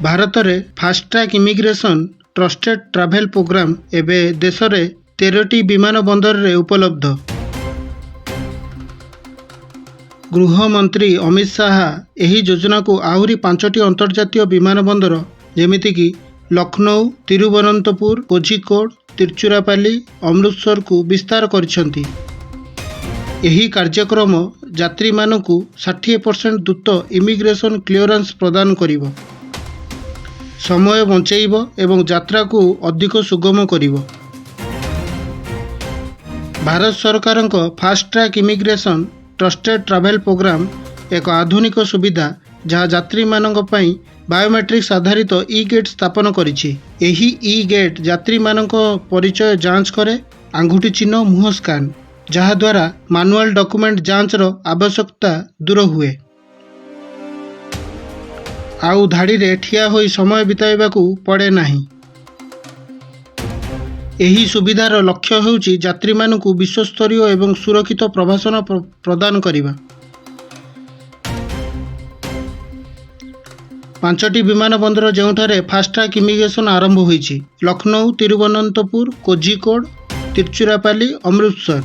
भारत में fast track immigration trusted travel programme एवं देश में 13टी विमान बंदर रे उपलब्ध। गृह मंत्री अमित शाह यही योजना को आहरी 5टी अंतर्जातीय विमान बंदर जेमितिकी लखनऊ, तिरुवनंतपुर, कोझिकोड, तिरुचिरापल्ली, अमृतसर को विस्तार करिसेंती। यही कार्यक्रम यात्री मानकु 60% द्रुत इमिग्रेशन क्लियरेंस प्रदान करिवो, समय बंचाइबो एवं यात्रा को अधिक सुगम करिवो। भारत सरकार को fast track immigration trusted travel programme एक आधुनिक सुविधा जहाँ यात्री मानक पई बायोमेट्रिक्स आधारित ई गेट स्थापन करिछि। एही ई गेट यात्री मानक परिचय जांच करे, आंगुठी चिन्ह, मुह स्कान, जहा द्वारा मैनुअल डॉक्यूमेंट जांचर आवश्यकता दूर हुए। आउ धाड़ी रे ठिया होई समय बिताइबाकू पड़े नाही। एही सुविधार लक्ष्य हेउची यात्री मानकू विश्वस्तरीय एवं सुरक्षित प्रवासन प्रदान करिबा। 5टी विमान बंदर जोठारे फास्ट्रैक इमिग्रेशन आरंभ होईछि। लखनऊ, तिरुवनंतपुर, कोझिकोड, तिरुचिरापल्ली, अमृतसर।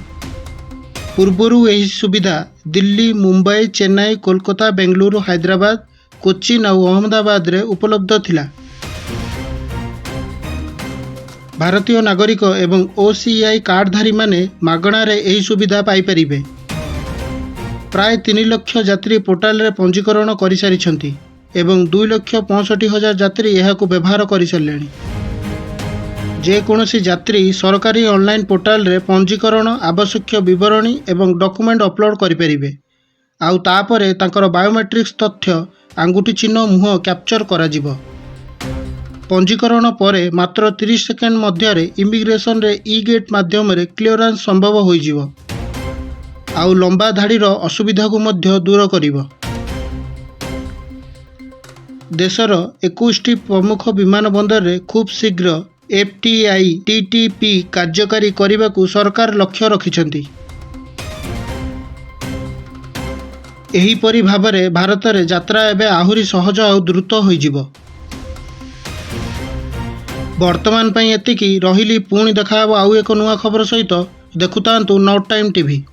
पूर्वरु एही सुविधा दिल्ली, मुंबई, चेन्नई, कोलकाता, बेंगलुरु, हैदराबाद, कोचिन और अहमदाबाद रे उपलब्ध थिला। भारतीय नागरिक एवं ओसीआई कार्डधारी माने मागणा रे एही सुविधा पाई परिबे। प्राय 3 लाख यात्री पोर्टाल रे पंजीकरण करि सारिछंती एवं 2,65,000 यात्री यहाको व्यवहार करि सारलेनी। जे कोनोसी यात्री सरकारी ऑनलाइन पोर्टाल रे पंजीकरण, आवश्यक विवरणी एवं डॉक्यूमेंट अपलोड करि परिबे। आउ तापरे तांकर बायोमेट्रिक्स तथ्य, आंगुठी चिन्ह, मुह कैप्चर करा जिवो। पंजीकरण परे मात्र 30 सेकेंड मध्य इमिग्रेशन रे ई गेट माध्यम रे क्लियरेंस संभव होई जिवो। आउ लंबा धाड़ीर असुविधा को मध्य दूर करिवो। देशर 21टी प्रमुख विमान बंदर रे खूब शीघ्र FTI TTP कार्यकारी करने को सरकार लक्ष्य रखिछंती। एहीपरि भाबरे भारत रे यात्रा एबे आहुरी सहज और द्रुत होइजिवो। वर्तमान पई एतिकी रहिली, पुणी देखा आउ एक नुआ खबर सहित देखुतांतु नॉट टाइम टीवी।